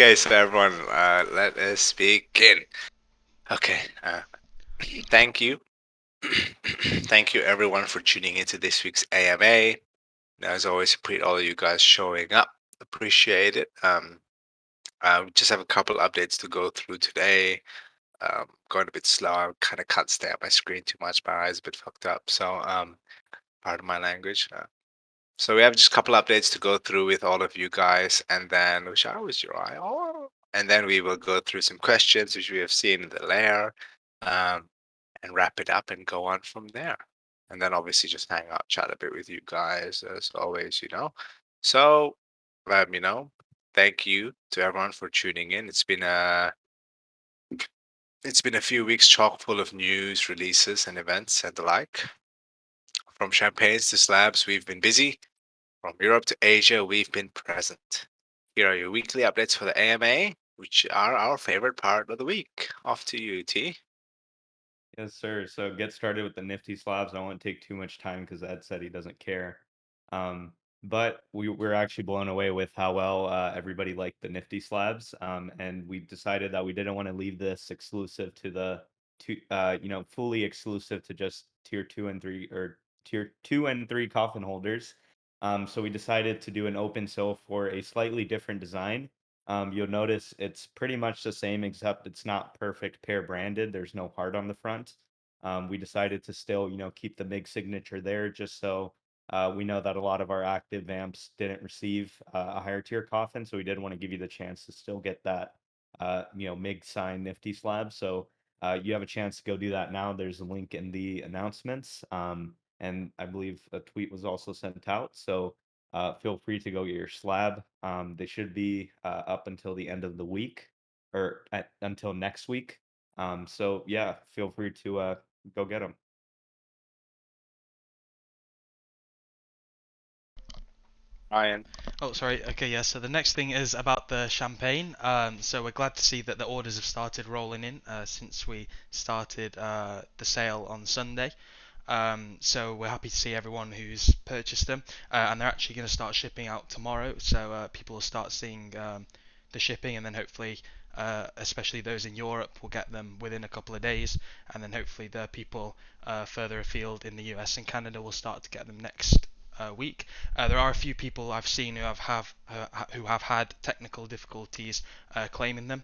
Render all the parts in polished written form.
Okay, so everyone, let us begin. Okay, thank you. Thank you everyone for tuning into this week's AMA. As always, appreciate all of you guys showing up. Appreciate it. We just have a couple updates to go through today. Going a bit slow. I kind of can't stay at my screen too much. My eyes a bit fucked up. So, pardon my language. So we have just a couple updates to go through with all of you guys, and then which I was your eye. Oh, and then we will go through some questions which we have seen in the layer, um, and wrap it up and go on from there. And then obviously just hang out, chat a bit with you guys as always, So, thank you to everyone for tuning in. It's been a few weeks chock full of news, releases, and events and the like. From champagnes to slabs, we've been busy. From Europe to Asia, we've been present. Here are your weekly updates for the AMA, which are our favorite part of the week. Off to you, T. Yes, sir. So get started with the nifty slabs. I won't take too much time because Ed said he doesn't care. But we're actually blown away with how well everybody liked the nifty slabs. And we decided that we didn't want to leave this exclusive to fully exclusive to just tier 2 and 3 or tier 2 and 3 coffin holders. So we decided to do an open sale for a slightly different design. You'll notice it's pretty much the same, except it's not perfect pair branded. There's no heart on the front. We decided to still, keep the MIG signature there just so we know that a lot of our active vamps didn't receive a higher tier coffin. So we did want to give you the chance to still get that, MIG sign nifty slab. So you have a chance to go do that now. There's a link in the announcements. And I believe a tweet was also sent out. So feel free to go get your slab. They should be up until the end of the week or until next week. So yeah, feel free to go get them. Ryan. Oh, sorry. Okay, yeah. So the next thing is about the champagne. So we're glad to see that the orders have started rolling in since we started the sale on Sunday. So we're happy to see everyone who's purchased them, and they're actually going to start shipping out tomorrow. So people will start seeing the shipping, and then hopefully, especially those in Europe, will get them within a couple of days, and then hopefully the people further afield in the US and Canada will start to get them next week. There are a few people I've seen who have had technical difficulties claiming them,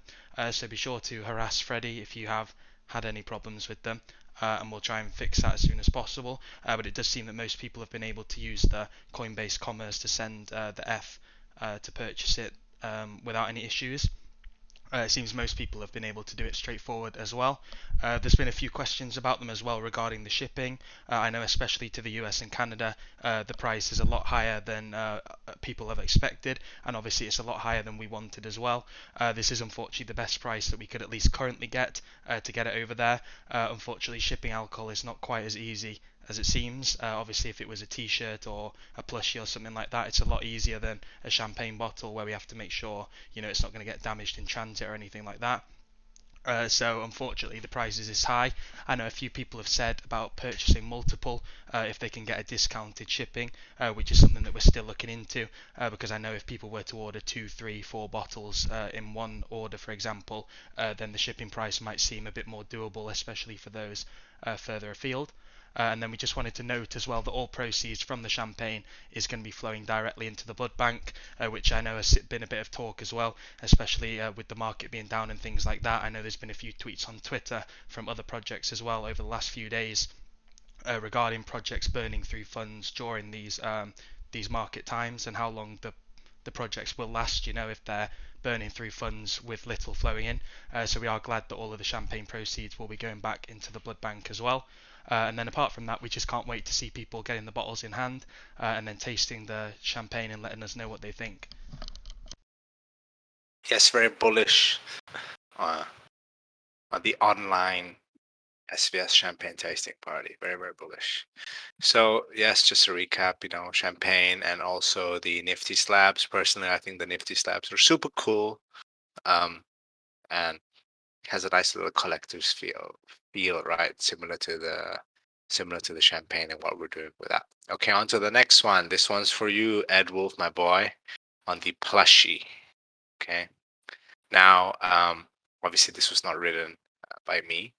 so be sure to harass Freddie if you have had any problems with them. And we'll try and fix that as soon as possible. But it does seem that most people have been able to use the Coinbase Commerce to send the F to purchase it without any issues. It seems most people have been able to do it straightforward as well. There's been a few questions about them as well regarding the shipping. I know especially to the US and Canada, the price is a lot higher than people have expected, and obviously it's a lot higher than we wanted as well. This is unfortunately the best price that we could at least currently get to get it over there. Unfortunately, shipping alcohol is not quite as easy as it seems. Obviously, if it was a t-shirt or a plushie or something like that, it's a lot easier than a champagne bottle where we have to make sure it's not going to get damaged in transit or anything like that. So unfortunately the price is high. I know a few people have said about purchasing multiple if they can get a discounted shipping, which is something that we're still looking into because I know if people were to order 2, 3, 4 bottles in one order, for example, then the shipping price might seem a bit more doable, especially for those further afield. And then we just wanted to note as well that all proceeds from the champagne is going to be flowing directly into the blood bank, which I know has been a bit of talk as well, especially with the market being down and things like that. I know there's been a few tweets on Twitter from other projects as well over the last few days regarding projects burning through funds during these market times and how long the projects will last, if they're burning through funds with little flowing in. So we are glad that all of the champagne proceeds will be going back into the blood bank as well. And then apart from that, we just can't wait to see people getting the bottles in hand and then tasting the champagne and letting us know what they think. Yes, very bullish uh, on the online SVS champagne tasting party. Very, very bullish. So yes, just a recap, champagne and also the Nifty Slabs. Personally, I think the Nifty Slabs are super cool. And has a nice little collector's feel, right? Similar to the champagne and what we're doing with that. Okay, on to the next one. This one's for you, Ed Wolf, my boy, on the plushie. Okay. Now, obviously, this was not written by me.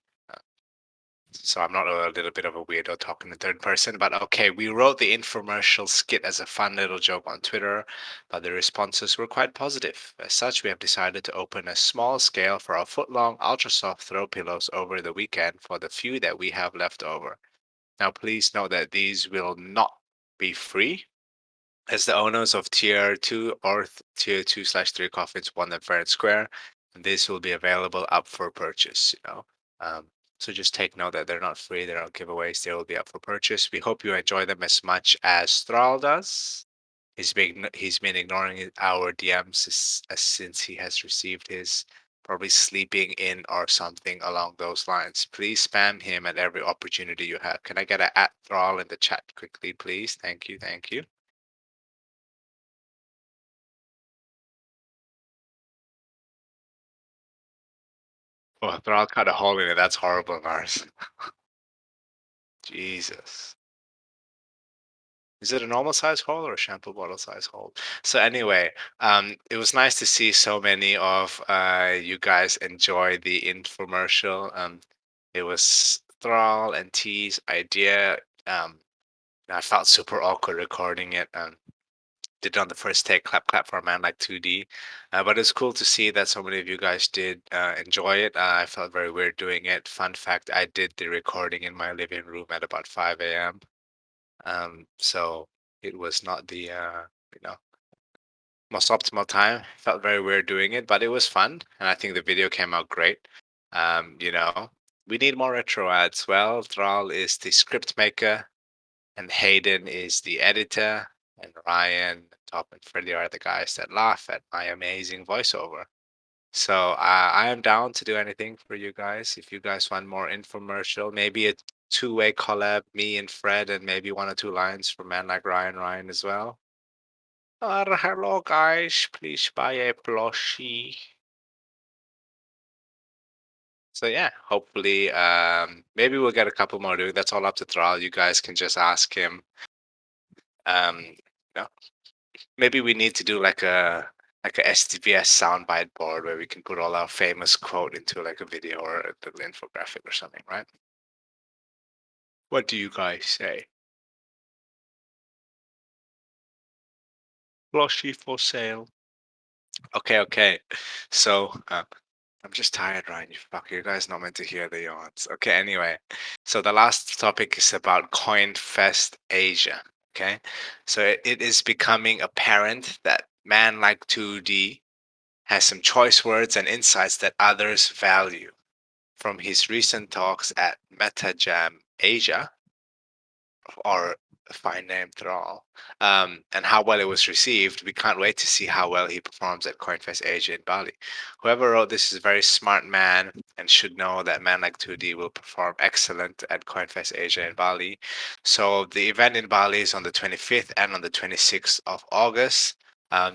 So I'm not a little bit of a weirdo talking in third person, but okay, we wrote the infomercial skit as a fun little joke on Twitter, but the responses were quite positive. As such, we have decided to open a small scale for our foot-long, ultra-soft throw pillows over the weekend for the few that we have left over. Now, please note that these will not be free, as the owners of Tier 2 or Tier 2/3 coffins want them fair and square, and this will be available up for purchase, so just take note that they're not free, they're not giveaways, they will be up for purchase. We hope you enjoy them as much as Thrall does. He's been ignoring our DMs since he has received his, probably sleeping in or something along those lines. Please spam him at every opportunity you have. Can I get a @Thrall in the chat quickly, please? Thank you, thank you. Oh, Thrall cut a hole in it. That's horrible, Mars. Jesus. Is it a normal size hole or a shampoo bottle size hole? So anyway, it was nice to see so many of you guys enjoy the infomercial. It was Thrall and T's idea. I felt super awkward recording it. Did it on the first take, clap clap for a man like 2D. But it's cool to see that so many of you guys did enjoy it. I felt very weird doing it. Fun fact, I did the recording in my living room at about 5 a.m. So it was not the you know most optimal time. Felt very weird doing it, but it was fun, and I think the video came out great. We need more retro ads. Well, Thrall is the script maker, and Hayden is the editor, and Ryan, Top, and Freddie are the guys that laugh at my amazing voiceover. So I am down to do anything for you guys. If you guys want more infomercial, maybe a two-way collab, me and Fred, and maybe one or two lines from man like Ryan as well. Hello guys, please buy a plushie. So yeah, hopefully, maybe we'll get a couple more doing. That's all up to Thrall. You guys can just ask him. You know, maybe we need to do like a SVS soundbite board where we can put all our famous quote into like a video or a little infographic or something, right? What do you guys say? Plushie for sale. Okay. So I'm just tired, Ryan. You fucker. You guys not meant to hear the yawns. Okay, anyway. So the last topic is about Coinfest Asia. Okay. So it is becoming apparent that man like 2D has some choice words and insights that others value. From his recent talks at MetaJam Asia, or a fine name Thrall, and how well it was received, we can't wait to see how well he performs at Coinfest Asia in Bali. Whoever wrote this is a very smart man and should know that man like 2D will perform excellent at Coinfest Asia in Bali. So the event in Bali is on the 25th and on the 26th of August.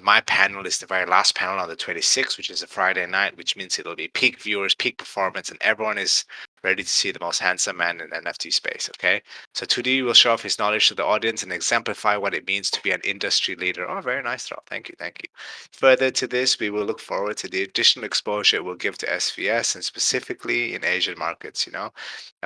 My panel is the very last panel on the 26th, which is a Friday night, which means it'll be peak viewers, peak performance, and everyone is ready to see the most handsome man in NFT space. Okay. So 2D will show off his knowledge to the audience and exemplify what it means to be an industry leader. Oh, very nice, Rob. Thank you. Further to this, we will look forward to the additional exposure it will give to SVS and specifically in Asian markets.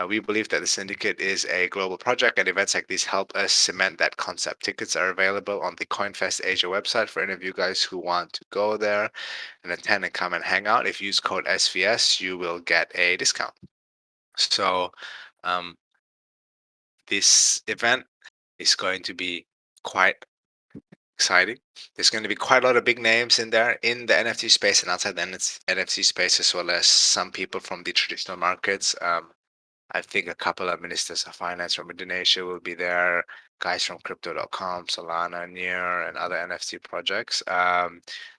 We believe that the Syndicate is a global project, and events like these help us cement that concept. Tickets are available on the Coinfest Asia website for any of you guys who want to go there and attend and come and hang out. If you use code SVS, you will get a discount. So, this event is going to be quite exciting. There's going to be quite a lot of big names in there in the NFT space and outside the NFT space, as well as some people from the traditional markets. I think a couple of ministers of finance from Indonesia will be there, guys from crypto.com, Solana, Near, and other NFT projects.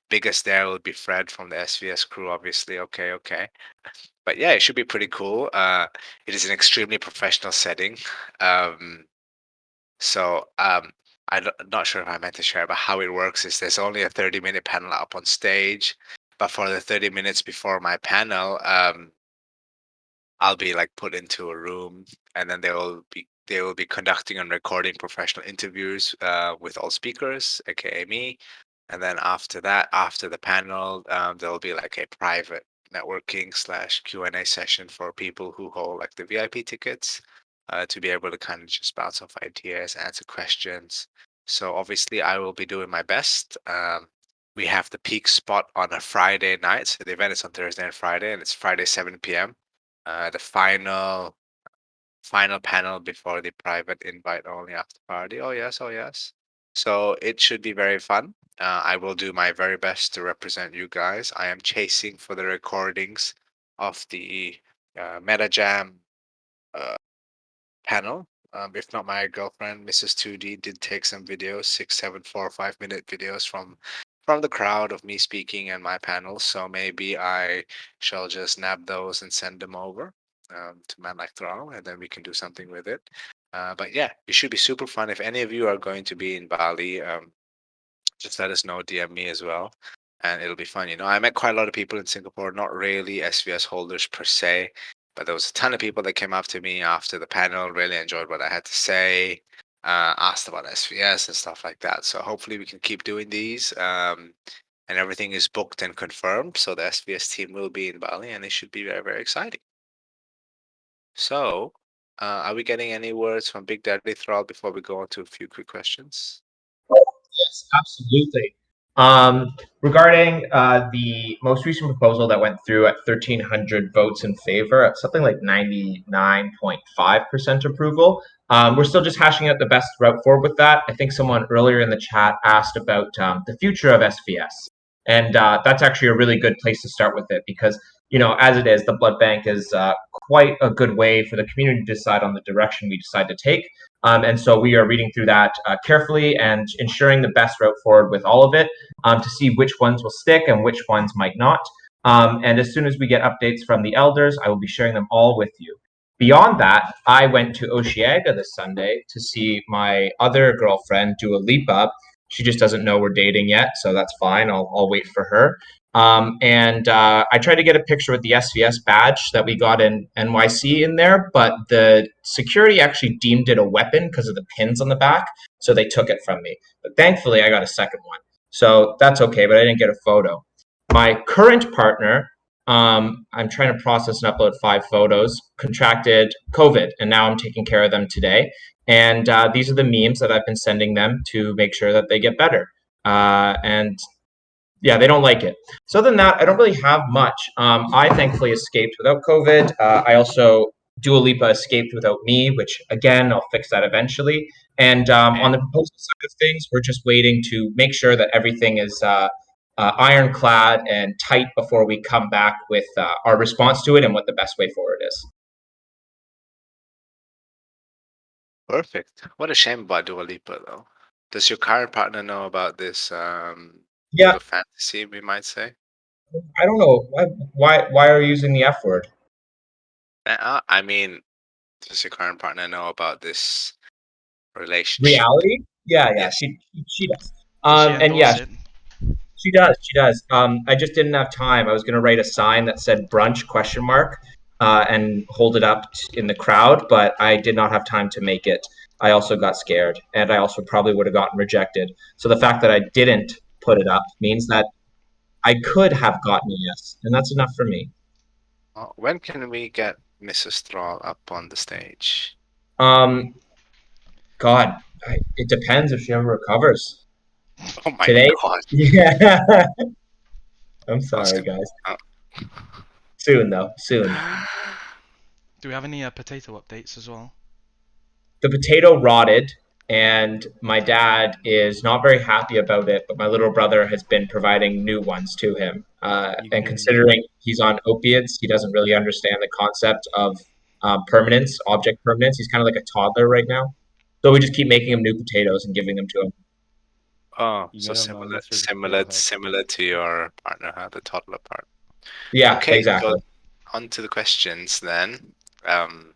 Biggest there will be Fred from the SVS crew, obviously. Okay. But yeah, it should be pretty cool. It is an extremely professional setting. I'm not sure if I meant to share, but how it works is there's only a 30-minute panel up on stage, but for the 30 minutes before my panel, I'll be like put into a room, and then they will be conducting and recording professional interviews with all speakers, aka me. And then after that, after the panel, there'll be like a private networking / Q&A session for people who hold like the VIP tickets to be able to kind of just bounce off ideas, answer questions. So obviously, I will be doing my best. We have the peak spot on a Friday night. So the event is on Thursday and Friday, and it's Friday 7 p.m. The final panel before the private invite only after party. Oh yes, oh yes. So it should be very fun. I will do my very best to represent you guys. I am chasing for the recordings of the Meta Jam panel. If not, my girlfriend, Mrs. 2D, did take some videos, 6, 7, 4, 5 minute videos from the crowd of me speaking and my panel. So maybe I shall just nab those and send them over to Man Like Thrall, and then we can do something with it. But yeah, it should be super fun. If any of you are going to be in Bali, just let us know, DM me as well. And it'll be fun. I met quite a lot of people in Singapore, not really SVS holders per se, but there was a ton of people that came up to me after the panel, really enjoyed what I had to say, asked about SVS and stuff like that. So hopefully we can keep doing these. And everything is booked and confirmed. So the SVS team will be in Bali and it should be very, very exciting. So, are we getting any words from Big Daddy Thrall before we go on to a few quick questions? Yes, absolutely. Regarding the most recent proposal that went through at 1,300 votes in favor, at something like 99.5% approval, we're still just hashing out the best route forward with that. I think someone earlier in the chat asked about the future of SVS. And that's actually a really good place to start with it because, as it is, the blood bank is quite a good way for the community to decide on the direction we decide to take. And so we are reading through that carefully and ensuring the best route forward with all of it to see which ones will stick and which ones might not. And as soon as we get updates from the elders, I will be sharing them all with you. Beyond that, I went to Oceaga this Sunday to see my other girlfriend, Dua Lipa. She just doesn't know we're dating yet, so that's fine. I'll wait for her. And I tried to get a picture with the SVS badge that we got in NYC in there, but the security actually deemed it a weapon because of the pins on the back, so they took it from me. But thankfully, I got a second one, so that's okay. But I didn't get a photo. My current partner, I'm trying to process and upload 5 photos, contracted COVID, and now I'm taking care of them today. And these are the memes that I've been sending them to make sure that they get better. And yeah, they don't like it. So other than that, I don't really have much. I thankfully escaped without COVID. I also Dua Lipa escaped without me, which again, I'll fix that eventually. And on the proposal side of things, we're just waiting to make sure that everything is ironclad and tight before we come back with our response to it and what the best way forward is. Perfect. What a shame about Dua Lipa, though. Does your current partner know about this Yeah, little fantasy, we might say? I don't know why are you using the F word? I mean, does your current partner know about this relationship? Reality? Yeah, Yes. she does. Does she And yeah, endorse it? she does. She does. I just didn't have time. I was going to write a sign that said brunch question mark and hold it up in the crowd, but I did not have time to make it. I also got scared, and I also probably would have gotten rejected. So the fact that I didn't put it up means that I could have gotten a yes, and that's enough for me. When can we get Mrs. Thrall up on the stage? Um, God, it depends if she ever recovers. Oh my Today, God. yeah. I'm I was sorry, gonna. guys. Oh. Soon, though. Soon. Do we have any potato updates as well? The potato rotted, and my dad is not very happy about it, but my little brother has been providing new ones to him. You And can do considering he's on opiates, he doesn't really understand the concept of permanence, object permanence. He's kind of like a toddler right now. So we just keep making him new potatoes and giving them to him. Oh, you so get him a similar, Mr. similar, Potato Head. similar to your partner, huh? The toddler part. Yeah, Okay, so exactly. on to the questions then. Um,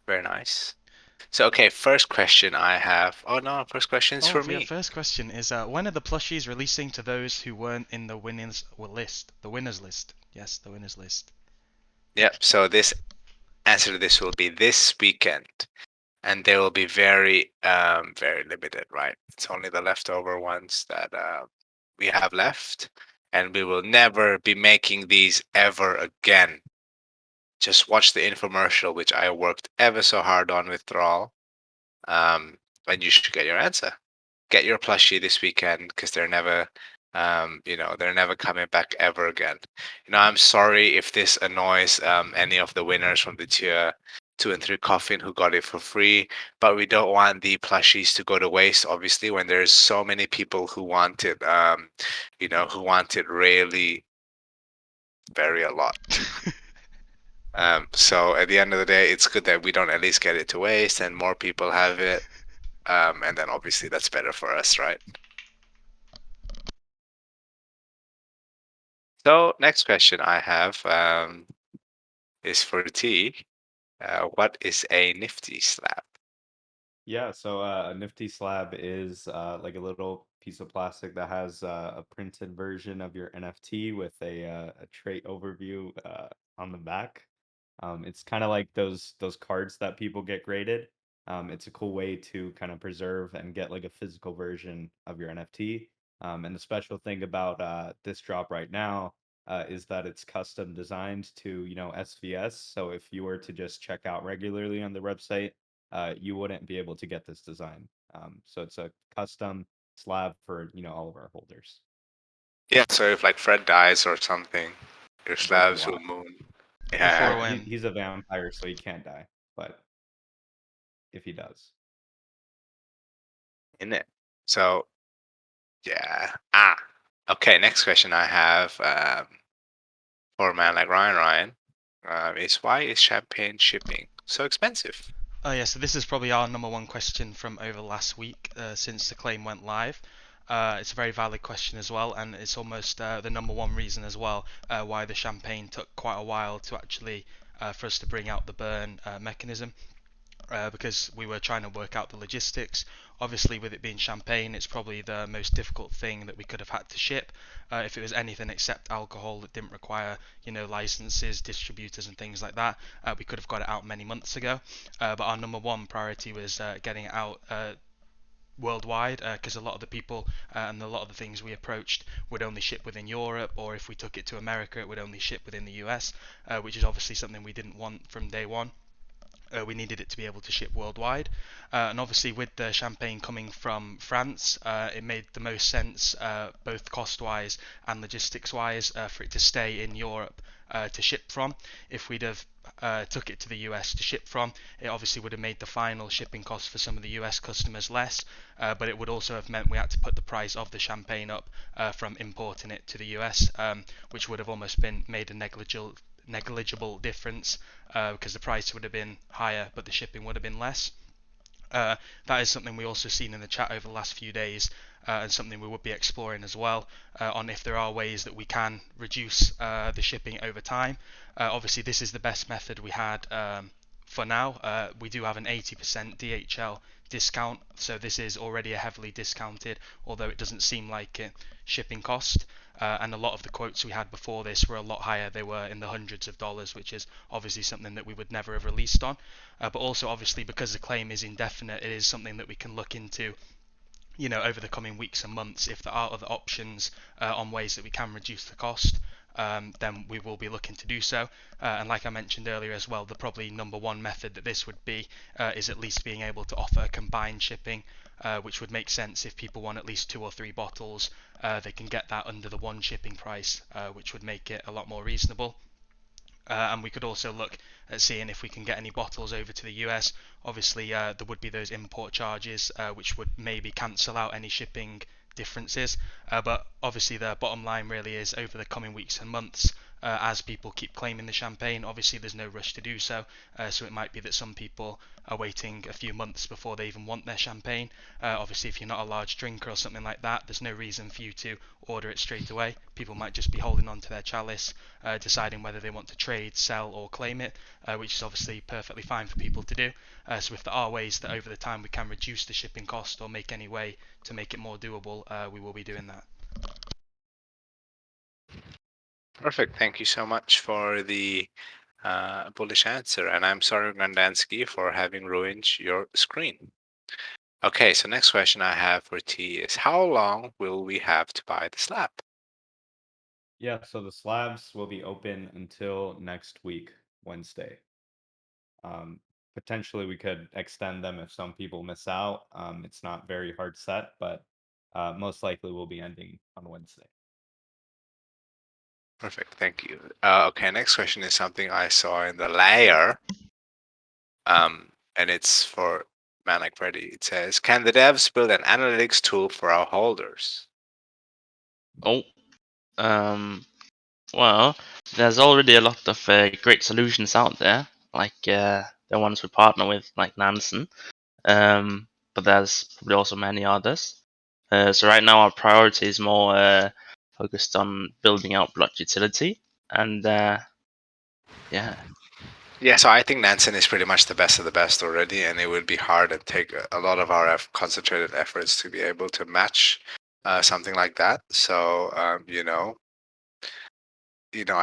very nice. So, okay, first question I have. Oh no, first question is Oh, for yeah, me. first question is when are the plushies releasing to those who weren't in the winners list? The winners list. Yes, the winners list. Yep. So this answer to this will be this weekend. and they will be very very limited, right? It's only the leftover ones that we have left, and we will never be making these ever again. Just watch the infomercial, which I worked ever so hard on with Thrall, and you should get your answer. Get your plushie this weekend, because they're never they're never coming back ever again. I'm sorry if this annoys any of the winners from the tier 2 and 3 coffin who got it for free, but we don't want the plushies to go to waste, obviously, when there's so many people who want it, who want it really very a lot. So at the end of the day, it's good that we don't at least get it to waste and more people have it. And then obviously that's better for us, right? So next question I have is for T. What is a NiftySlab? Yeah, so a NiftySlab is like a little piece of plastic that has a printed version of your NFT with a trait overview on the back. It's kind of like those cards that people get graded. It's a cool way to kind of preserve and get like a physical version of your NFT. And the special thing about this drop right now is that it's custom designed to, SVS. So if you were to just check out regularly on the website, you wouldn't be able to get this design. So it's a custom slab for, all of our holders. Yeah, so if like Fred dies or something, your Goes slabs will wild. moon. Before Yeah, when He's a vampire, so he can't die. But if he does, in it. So yeah. Okay, next question I have for a man like Ryan is, why is champagne shipping so expensive? Oh yeah, so this is probably our number one question from over last week since the claim went live. It's a very valid question as well, and it's almost the number one reason as well why the champagne took quite a while to actually for us to bring out the burn mechanism. Because we were trying to work out the logistics. Obviously, with it being champagne, it's probably the most difficult thing that we could have had to ship. If it was anything except alcohol that didn't require, licenses, distributors, and things like that, we could have got it out many months ago. But our number one priority was getting it out worldwide, because a lot of the people and a lot of the things we approached would only ship within Europe, or if we took it to America, it would only ship within the US, which is obviously something we didn't want from day one. We needed it to be able to ship worldwide, and obviously with the champagne coming from France, it made the most sense, both cost-wise and logistics-wise, for it to stay in Europe to ship from. If we'd have took it to the US to ship from, it obviously would have made the final shipping cost for some of the US customers less, but it would also have meant we had to put the price of the champagne up from importing it to the US, which would have almost been made a negligible difference, because the price would have been higher but the shipping would have been less. That is something we also seen in the chat over the last few days, and something we would be exploring as well, on if there are ways that we can reduce the shipping over time. Obviously, this is the best method we had for now. We do have an 80% DHL discount, so this is already a heavily discounted, although it doesn't seem like it, shipping cost. And a lot of the quotes we had before this were a lot higher. They were in the hundreds of dollars, which is obviously something that we would never have released on. But also, obviously, because the claim is indefinite, it is something that we can look into, over the coming weeks and months. If there are other options on ways that we can reduce the cost, then we will be looking to do so. And like I mentioned earlier as well, the probably number one method that this would be is at least being able to offer combined shipping, which would make sense if people want at least 2 or 3 bottles. They can get that under the one shipping price, which would make it a lot more reasonable. And we could also look at seeing if we can get any bottles over to the US. Obviously, there would be those import charges, which would maybe cancel out any shipping differences. But obviously, the bottom line really is, over the coming weeks and months, as people keep claiming the champagne, obviously there's no rush to do so. So it might be that some people are waiting a few months before they even want their champagne. Obviously, if you're not a large drinker or something like that, there's no reason for you to order it straight away. People might just be holding on to their chalice, deciding whether they want to trade, sell, or claim it, which is obviously perfectly fine for people to do. So if there are ways that over the time we can reduce the shipping cost or make any way to make it more doable, we will be doing that. Perfect. Thank you so much for the bullish answer. And I'm sorry, Grandansky, for having ruined your screen. Okay, so next question I have for T is how long will we have to buy the slab? Yeah, so the slabs will be open until next week, Wednesday. Potentially we could extend them if some people miss out. It's not very hard set, but most likely we'll be ending on Wednesday. Perfect, thank you. Okay, next question is something I saw in the layer. And it's for Manic Freddy. It says, can the devs build an analytics tool for our holders? Oh, well, there's already a lot of great solutions out there, like the ones we partner with, like Nansen. But there's probably also many others. So right now our priority is more focused on building out block utility, and yeah. Yeah, so I think Nansen is pretty much the best of the best already, and it would be hard and take a lot of our concentrated efforts to be able to match something like that. So I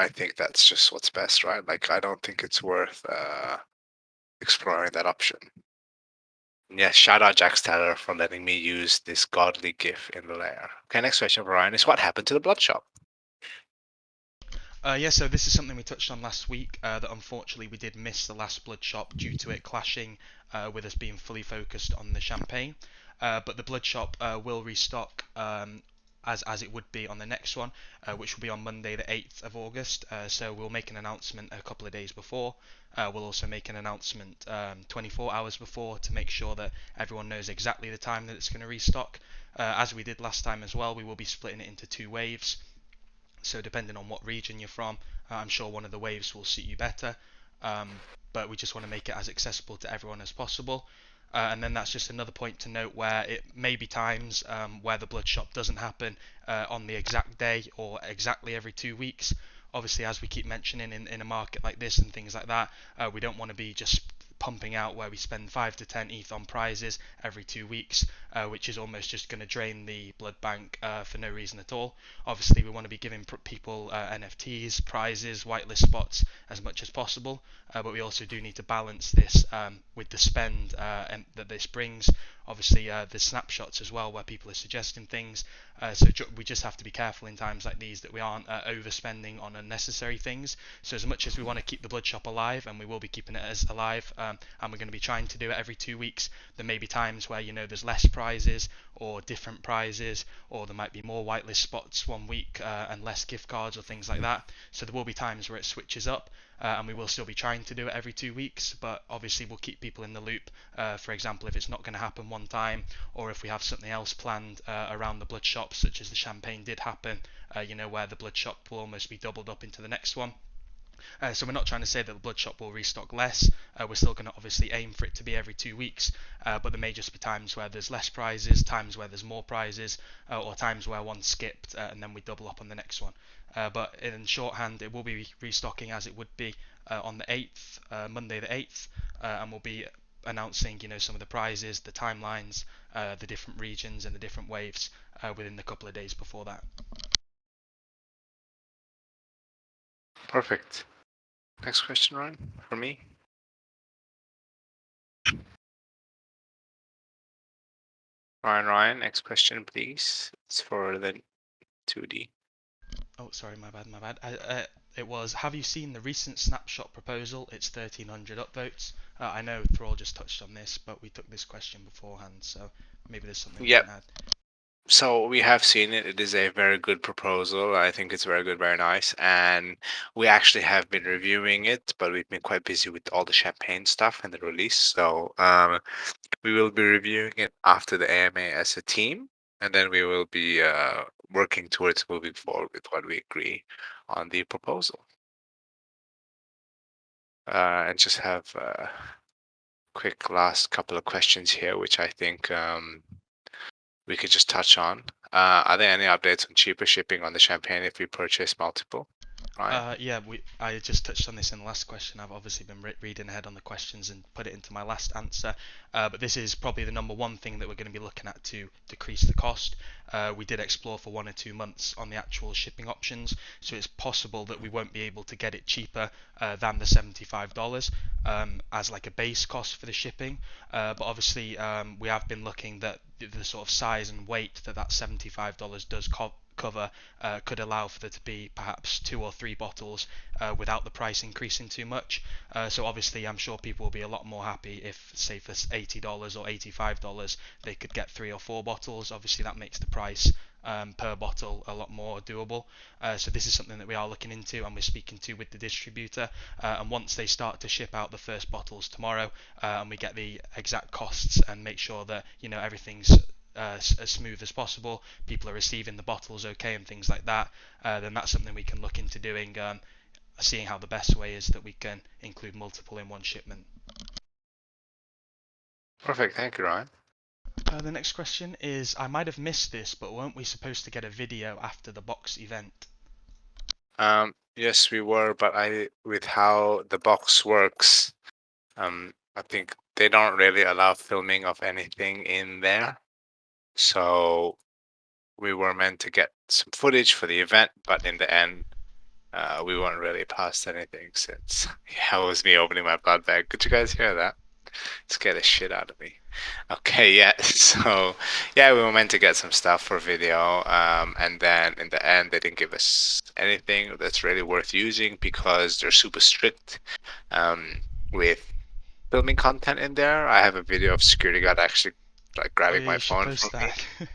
think that's just what's best, right? Like, I don't think it's worth exploring that option. Yes, shout out Jack Steller for letting me use this godly GIF in the layer. Okay, next question for Ryan is what happened to the blood shop? Yeah, so this is something we touched on last week, that unfortunately we did miss the last blood shop due to it clashing with us being fully focused on the champagne. But the blood shop will restock as it would be on the next one, which will be on Monday the 8th of August. So we'll make an announcement a couple of days before. We'll also make an announcement 24 hours before to make sure that everyone knows exactly the time that it's going to restock. As we did last time as well, we will be splitting it into 2 waves. So depending on what region you're from, I'm sure one of the waves will suit you better. But we just want to make it as accessible to everyone as possible. And then that's just another point to note where it may be times where the blood shop doesn't happen on the exact day or exactly every 2 weeks. Obviously, as we keep mentioning in a market like this and things like that, we don't want to be just pumping out where we spend 5 to 10 ETH on prizes every 2 weeks, which is almost just going to drain the blood bank for no reason at all. Obviously, we want to be giving people NFTs, prizes, whitelist spots as much as possible, but we also do need to balance this with the spend that this brings. Obviously, there's snapshots as well where people are suggesting things, so we just have to be careful in times like these that we aren't overspending on unnecessary things. So as much as we want to keep the blood shop alive, and we will be keeping it as alive, and we're going to be trying to do it every 2 weeks, there may be times where there's less prizes or different prizes, or there might be more whitelist spots one week and less gift cards or things like that. So there will be times where it switches up, and we will still be trying to do it every 2 weeks, but obviously we'll keep people in the loop. For example, if it's not going to happen one time, or if we have something else planned around the blood shop, such as the champagne did happen, where the blood shop will almost be doubled up into the next one. So we're not trying to say that the blood shop will restock less. We're still going to obviously aim for it to be every 2 weeks, but there may just be times where there's less prizes, times where there's more prizes, or times where one's skipped and then we double up on the next one. But in shorthand, it will be restocking as it would be on the 8th, Monday the 8th, and we'll be announcing some of the prizes, the timelines, the different regions and the different waves within the couple of days before that. Perfect. Next question, Ryan, for me. Ryan, next question, please. It's for the 2D. Oh, sorry, my bad. It was, have you seen the recent snapshot proposal? It's 1,300 upvotes. I know Thrall just touched on this, but we took this question beforehand, so maybe there's something we can add. So we have seen it. It is a very good proposal. I think it's very good, very nice. And we actually have been reviewing it, but we've been quite busy with all the champagne stuff and the release. So we will be reviewing it after the AMA as a team. And then we will be working towards moving forward with what we agree on the proposal. And just have a quick last couple of questions here, which I think we could just touch on. Are there any updates on cheaper shipping on the champagne if we purchase multiple? Ryan? Yeah, I just touched on this in the last question. I've obviously been reading ahead on the questions and put it into my last answer. But this is probably the number one thing that we're going to be looking at to decrease the cost. We did explore for 1 or 2 months on the actual shipping options, so it's possible that we won't be able to get it cheaper than the $75 as like a base cost for the shipping. But obviously, we have been looking that the sort of size and weight that $75 does cover could allow for there to be perhaps 2 or 3 bottles without the price increasing too much. So obviously I'm sure people will be a lot more happy if, say, for $80 or $85 they could get 3 or 4 bottles. Obviously that makes the price per bottle a lot more doable. So this is something that we are looking into and we're speaking to with the distributor, and once they start to ship out the first bottles tomorrow and we get the exact costs and make sure that everything's as smooth as possible, people are receiving the bottles okay and things like that, then that's something we can look into doing, seeing how the best way is that we can include multiple in one shipment. Perfect, thank you, Ryan. The next question is, I might have missed this, but weren't we supposed to get a video after the box event? Yes, we were, but with how the box works, I think they don't really allow filming of anything in there. So we were meant to get some footage for the event, but in the end, we weren't really past anything since it was me opening my blood bag. Could you guys hear that? It scared the shit out of me. Okay, yeah. So yeah, we were meant to get some stuff for video, and then in the end, they didn't give us anything that's really worth using because they're super strict with filming content in there. I have a video of security guard actually like grabbing my You should phone post from me. that.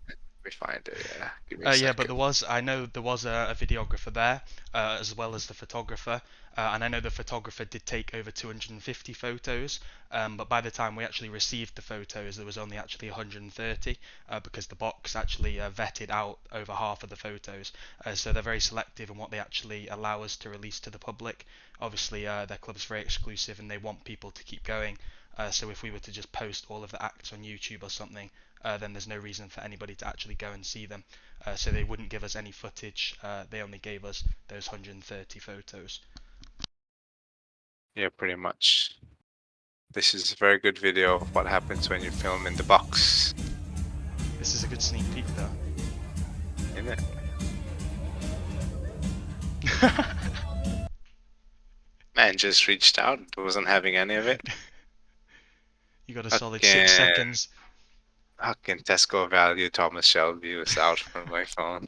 Let me find it. Yeah, give me a Yeah, second. but I know there was a videographer there, as well as the photographer, and I know the photographer did take over 250 photos, but by the time we actually received the photos, there was only actually 130, because the box actually vetted out over half of the photos, so they're very selective in what they actually allow us to release to the public. Obviously, their club's very exclusive and they want people to keep going, so if we were to just post all of the acts on YouTube or something, then there's no reason for anybody to actually go and see them. So they wouldn't give us any footage. They only gave us those 130 photos. Yeah, pretty much. This is a very good video of what happens when you film in the box. This is a good sneak peek, though. Isn't it? Man just reached out, wasn't having any of it. You got a solid 6 seconds. Fucking Tesco value Thomas Shelby was out from my phone.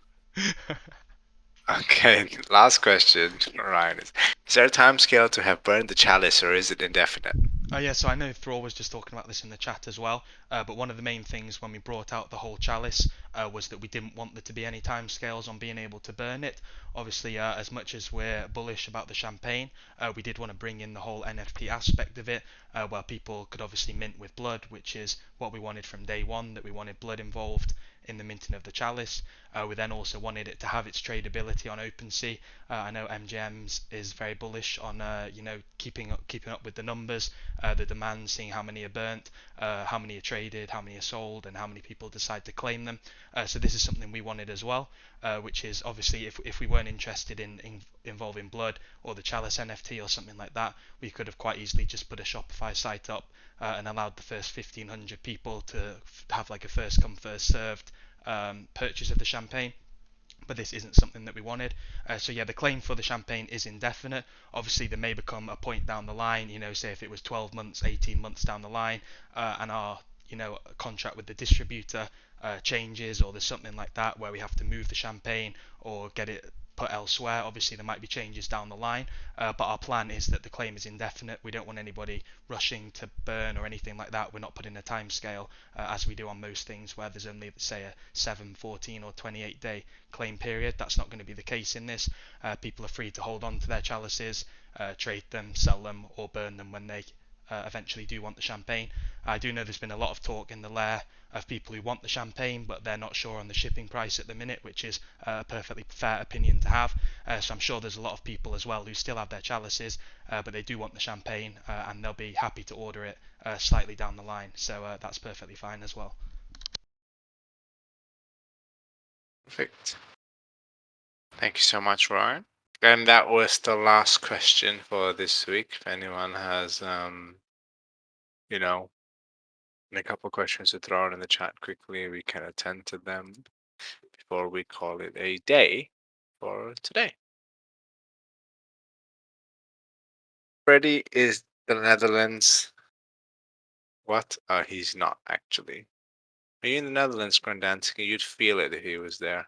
Okay, last question, Ryan. Is there a time scale to have burned the chalice or is it indefinite? Yeah, so I know Thrall was just talking about this in the chat as well, but one of the main things when we brought out the whole chalice was that we didn't want there to be any timescales on being able to burn it. Obviously, as much as we're bullish about the champagne, we did want to bring in the whole NFT aspect of it, where people could obviously mint with blood, which is what we wanted from day one, that we wanted blood involved in the minting of the chalice. We then also wanted it to have its tradability on OpenSea. I know MGMs is very bullish on keeping up with the numbers, the demand, seeing how many are burnt, how many are traded, how many are sold, and how many people decide to claim them. So this is something we wanted as well, which is obviously if we weren't interested in involving blood or the chalice NFT or something like that, we could have quite easily just put a Shopify site up and allowed the first 1,500 people to have like a first come first served purchase of the champagne. But this isn't something that we wanted. So yeah, the claim for the champagne is indefinite. Obviously, there may become a point down the line, say if it was 12 months, 18 months down the line, and our contract with the distributor changes, or there's something like that where we have to move the champagne or get it put elsewhere. Obviously, there might be changes down the line, but our plan is that the claim is indefinite. We don't want anybody rushing to burn or anything like that. We're not putting a time scale as we do on most things where there's only, say, a 7, 14 or 28 day claim period. That's not going to be the case in this. People are free to hold on to their chalices, trade them, sell them, or burn them when they eventually do want the champagne. I do know there's been a lot of talk in the lair of people who want the champagne, but they're not sure on the shipping price at the minute, which is a perfectly fair opinion to have. So I'm sure there's a lot of people as well who still have their chalices, but they do want the champagne, and they'll be happy to order it slightly down the line. So that's perfectly fine as well. Perfect. Thank you so much, Ryan. And that was the last question for this week. If anyone has, you know, a couple questions to throw in the chat quickly, we can attend to them before we call it a day for today. Freddie is the Netherlands. What? He's not actually. Are you in the Netherlands, Grandansky? You'd feel it if he was there.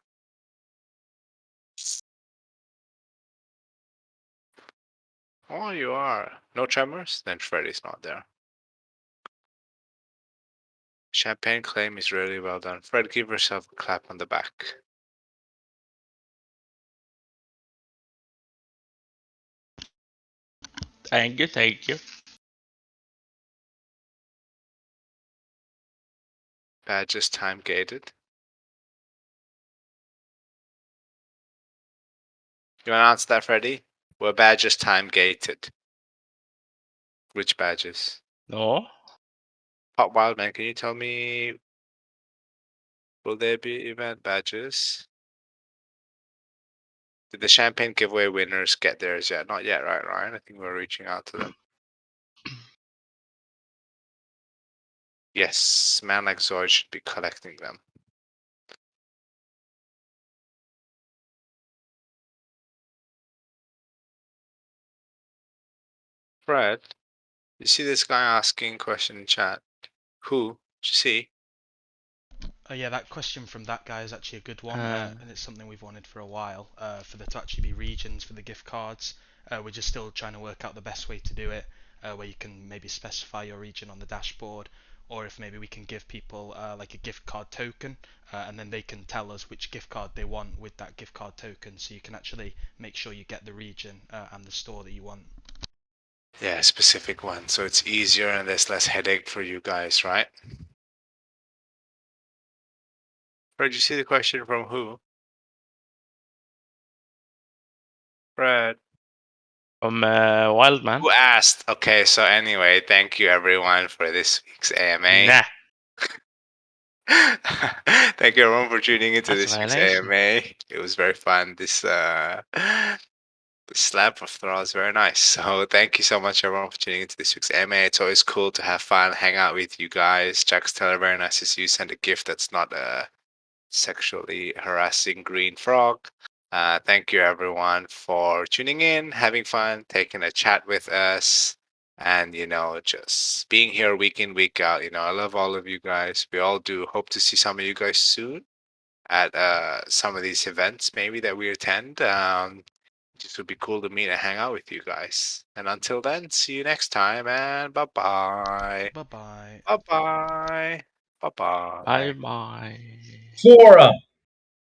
Oh, you are. No tremors? Then Freddie's not there. Champagne claim is really well done. Fred, give yourself a clap on the back. Thank you, thank you. Badges time gated. You want to answer that, Freddie? Were badges time gated? Which badges? No. Pop Wildman, can you tell me, will there be event badges? Did the champagne giveaway winners get theirs yet? Not yet, right, Ryan? I think we're reaching out to them. Yes, man like Zoid should be collecting them. Fred, you see this guy asking question in chat? Who? Did you see? Yeah, that question from that guy is actually a good one, and it's something we've wanted for a while. For there to actually be regions for the gift cards, we're just still trying to work out the best way to do it, where you can maybe specify your region on the dashboard, or if maybe we can give people like a gift card token, and then they can tell us which gift card they want with that gift card token, so you can actually make sure you get the region and the store that you want. Yeah, a specific one, so it's easier and there's less headache for you guys, right? Fred, you see the question from who? Fred. From Wildman. Who asked? Okay, so anyway, thank you everyone for this week's AMA. Nah. Thank you everyone for tuning into That's this week's violation. AMA. It was very fun. This the slap of throw is very nice. So thank you so much everyone for tuning into this week's AMA. It's always cool to have fun, hang out with you guys. Jack's Teller, very nice to see you. Send a gift that's not a sexually harassing green frog. Thank you everyone for tuning in, having fun, taking a chat with us, and just being here week in, week out. I love all of you guys. We all do. Hope to see some of you guys soon at some of these events, maybe that we attend. Just would be cool to meet and hang out with you guys. And until then, see you next time, and bye bye. Bye bye. Bye bye. Bye bye. Bye bye. Forum.